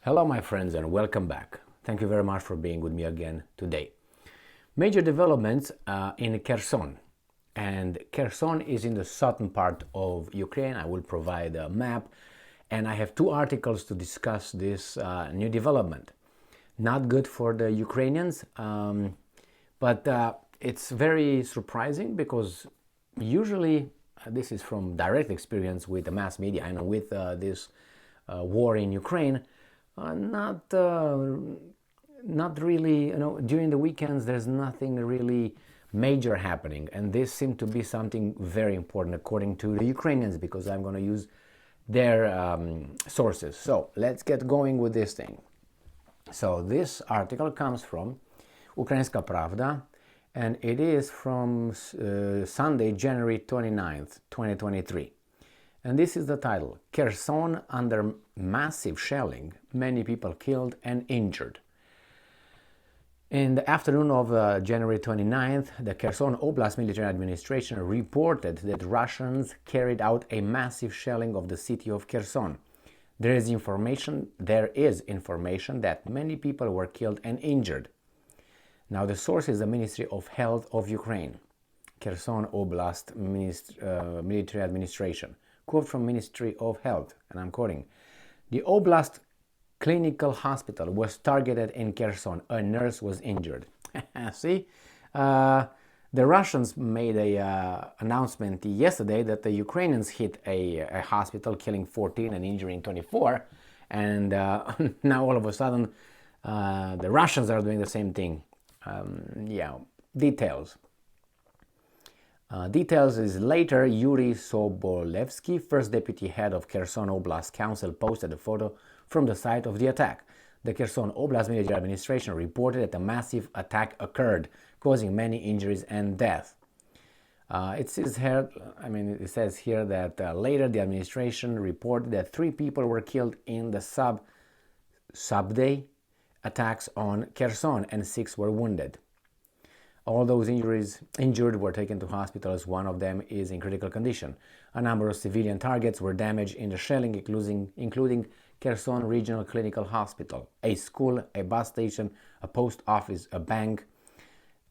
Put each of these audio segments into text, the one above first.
Hello my friends and welcome back. Thank you very much for being with me again today. Major developments in Kherson. And Kherson is in the southern part of Ukraine. I will provide a map and I have two articles to discuss this new development. Not good for the Ukrainians, but it's very surprising because usually this is from direct experience with the mass media and with this war in Ukraine. Not really, during the weekends there's nothing really major happening, and this seemed to be something very important according to the Ukrainians, because I'm going to use their sources. So let's get going with this thing. So this article comes from Ukrainska Pravda, and it is from Sunday, January 29th, 2023. And this is the title: Kherson under massive shelling, many people killed and injured. In the afternoon of January 29th, the Kherson Oblast Military Administration reported that Russians carried out a massive shelling of the city of Kherson. There is information that many people were killed and injured. Now the source is the Ministry of Health of Ukraine, Kherson Oblast Military Administration. Quote from Ministry of Health, and I'm quoting: "The Oblast Clinical Hospital was targeted in Kherson. A nurse was injured." See, the Russians made a announcement yesterday that the Ukrainians hit a hospital, killing 14 and injuring 24, and now all of a sudden the Russians are doing the same thing. Details. Details is later. Yuri Sobolevsky, first deputy head of Kherson Oblast Council, posted a photo from the site of the attack. The Kherson Oblast Military Administration reported that a massive attack occurred, causing many injuries and death. It says here that later the administration reported that 3 people were killed in the sub-day attacks on Kherson and 6 were wounded. All those injured were taken to hospitals. One of them is in critical condition. A number of civilian targets were damaged in the shelling, including Kherson Regional Clinical Hospital, a school, a bus station, a post office, a bank,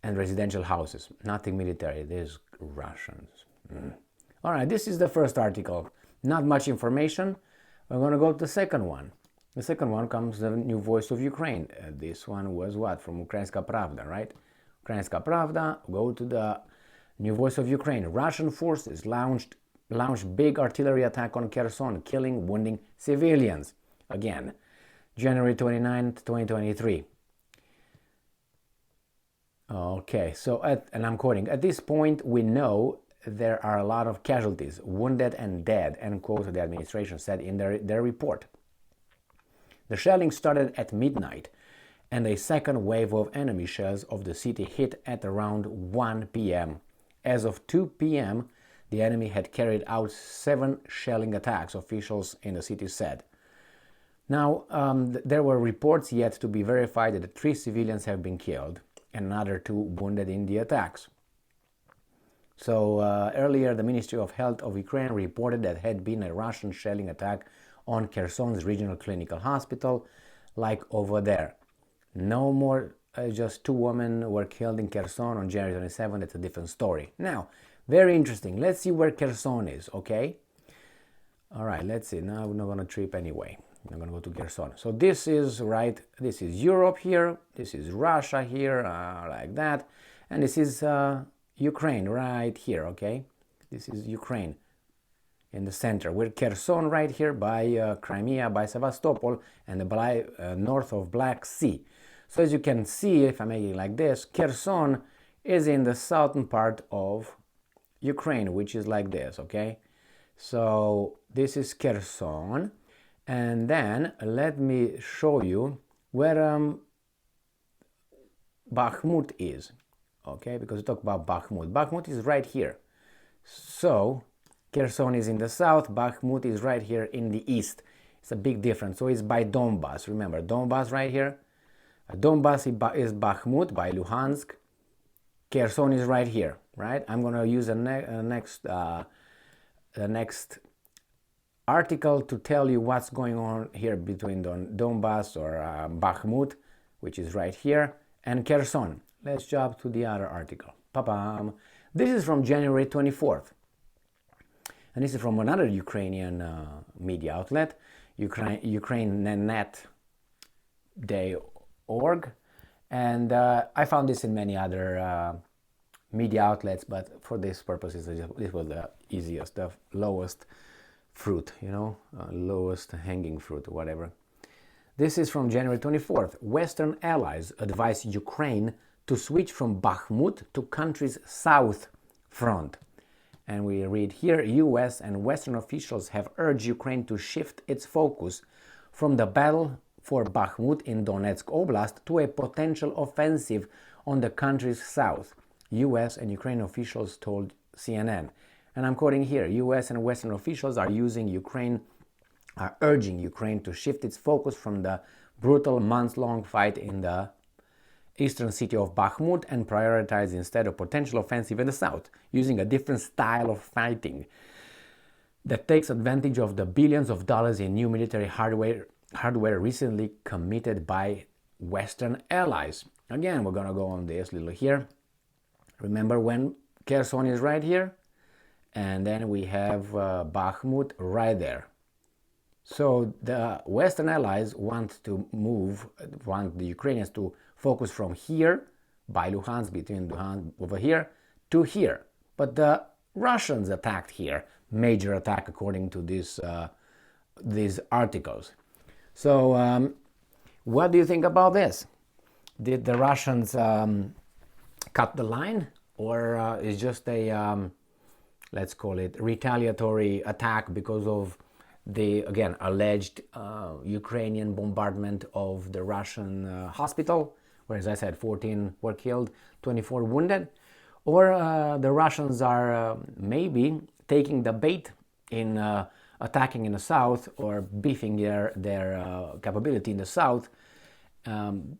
and residential houses. Nothing military. These Russians. All right, this is the first article. Not much information. We're going to go to the second one. The second one comes the New Voice of Ukraine. This one was what? From Ukrainska Pravda, right? Ukrainska Pravda, go to the New Voice of Ukraine. Russian forces launched big artillery attack on Kherson, killing, wounding civilians. Again, January 29th, 2023. Okay, so, and I'm quoting, "At this point, we know there are a lot of casualties, wounded and dead," end quote, the administration said in their report. The shelling started at midnight, and a second wave of enemy shells of the city hit at around 1 p.m. As of 2 p.m., the enemy had carried out 7 shelling attacks, officials in the city said. Now, there were reports yet to be verified that 3 civilians have been killed and another 2 wounded in the attacks. So earlier, the Ministry of Health of Ukraine reported that had been a Russian shelling attack on Kherson's regional clinical hospital, like over there. No more, just 2 women were killed in Kherson on January 27. That's a different story. Now, very interesting. Let's see where Kherson is, okay? All right, let's see. Now we're not going to trip anyway. I'm going to go to Kherson. So this is Europe here. This is Russia here, like that. And this is Ukraine right here, okay? This is Ukraine in the center. We're Kherson right here by Crimea, by Sevastopol, and the north of Black Sea. So as you can see, if I make it like this, Kherson is in the southern part of Ukraine, which is like this, okay? So this is Kherson, and then let me show you where Bakhmut is, okay? Because we talk about Bakhmut. Bakhmut is right here. So Kherson is in the south, Bakhmut is right here in the east. It's a big difference. So it's by Donbas. Remember, Donbas right here. Donbas is Bakhmut by Luhansk. Kherson is right here, right? I'm going to use the next article to tell you what's going on here between Donbass or Bakhmut, which is right here, and Kherson. Let's jump to the other article. Pa-pam. This is from January 24th. And this is from another Ukrainian media outlet, ukrainenet.org. And I found this in many other media outlets, but for this purposes, this was the easiest, the lowest fruit, lowest hanging fruit, or whatever. This is from January 24th. Western allies advise Ukraine to switch from Bakhmut to country's south front. And we read here, US and Western officials have urged Ukraine to shift its focus from the battle for Bakhmut in Donetsk Oblast to a potential offensive on the country's south, US and Ukrainian officials told CNN. And I'm quoting here, US and Western officials are urging Ukraine to shift its focus from the brutal months-long fight in the eastern city of Bakhmut and prioritize instead a potential offensive in the south, using a different style of fighting that takes advantage of the billions of dollars in new military hardware recently committed by Western allies. Again, we're going to go on this little here. Remember when Kherson is right here? And then we have Bakhmut right there. So the Western allies want the Ukrainians to focus from here, by Luhansk, between Luhansk over here, to here. But the Russians attacked here. Major attack according to these articles. So what do you think about this? Did the Russians cut the line? Or is just a, let's call it, retaliatory attack because of the, again, alleged Ukrainian bombardment of the Russian hospital, where, as I said, 14 were killed, 24 wounded? Or the Russians are maybe taking the bait in attacking in the south or beefing their capability in the south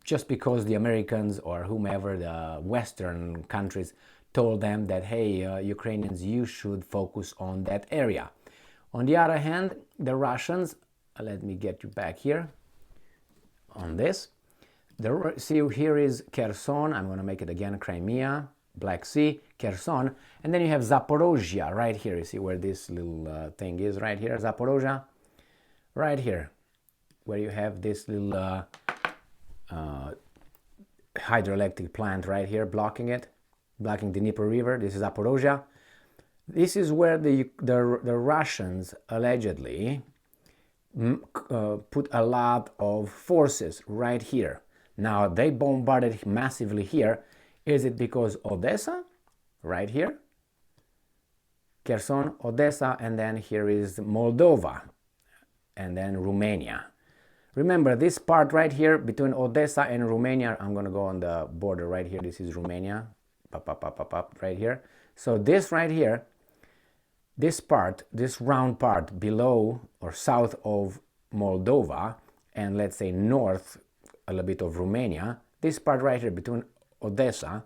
just because the Americans or whomever, the Western countries, told them that, hey, Ukrainians, you should focus on that area. On the other hand, the Russians, let me get you back here on this. See, here is Kherson. I'm going to make it again, Crimea, Black Sea, Kherson. And then you have Zaporozhye right here. You see where this little thing is right here, Zaporozhye, right here, where you have this little hydroelectric plant right here, blocking the Dnieper River. This is Zaporozhye. This is where the Russians allegedly put a lot of forces right here. Now, they bombarded massively here. Is it because Odessa, right here, Kherson, Odessa, and then here is Moldova, and then Romania. Remember, this part right here between Odessa and Romania, I'm going to go on the border right here. This is Romania, right here. So this right here, this part, this round part below or south of Moldova, and let's say north a little bit of Romania, this part right here between Odessa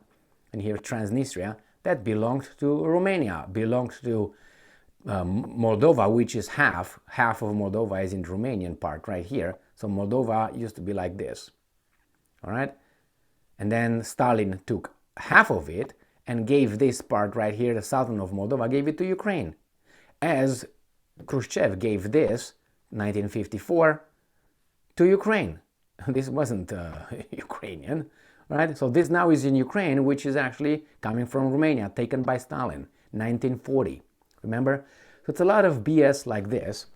and here Transnistria, that belonged to Romania, belonged to Moldova, which is half of Moldova is in the Romanian part right here. So Moldova used to be like this, all right? And then Stalin took half of it and gave this part right here, the southern of Moldova, gave it to Ukraine, as Khrushchev gave this, 1954, to Ukraine. This wasn't Ukrainian, right? So this now is in Ukraine, which is actually coming from Romania, taken by Stalin, 1940. Remember? So it's a lot of BS like this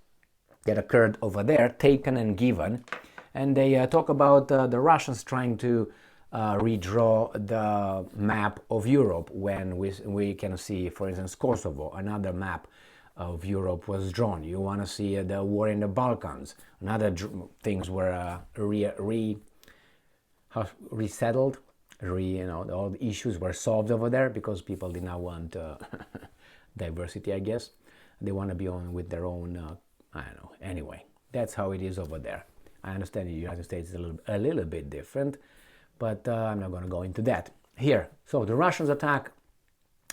that occurred over there, taken and given. And they talk about the Russians trying to redraw the map of Europe when we can see, for instance, Kosovo, another map of Europe was drawn. You want to see the war in the Balkans. Another things were resettled. All the issues were solved over there because people did not want diversity, I guess. They want to be on with their own, I don't know. Anyway, that's how it is over there. I understand the United States is a little bit different, but I'm not going to go into that here. So the Russians attack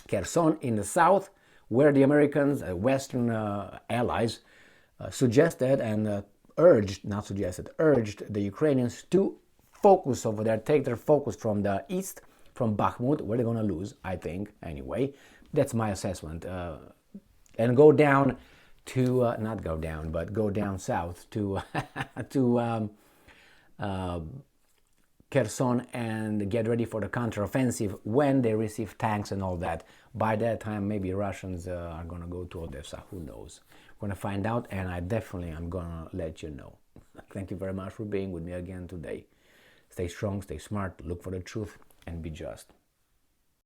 Kherson in the south, where the Americans, Western allies, suggested and urged, not suggested, urged the Ukrainians to focus over there, take their focus from the east, from Bakhmut, where they're going to lose, I think, anyway. That's my assessment. And go down to, not go down, but go down south to, to Kherson and get ready for the counteroffensive when they receive tanks and all that. By that time, maybe Russians are going to go to Odessa. Who knows? We're going to find out, and I definitely am going to let you know. Thank you very much for being with me again today. Stay strong, stay smart, look for the truth, and be just.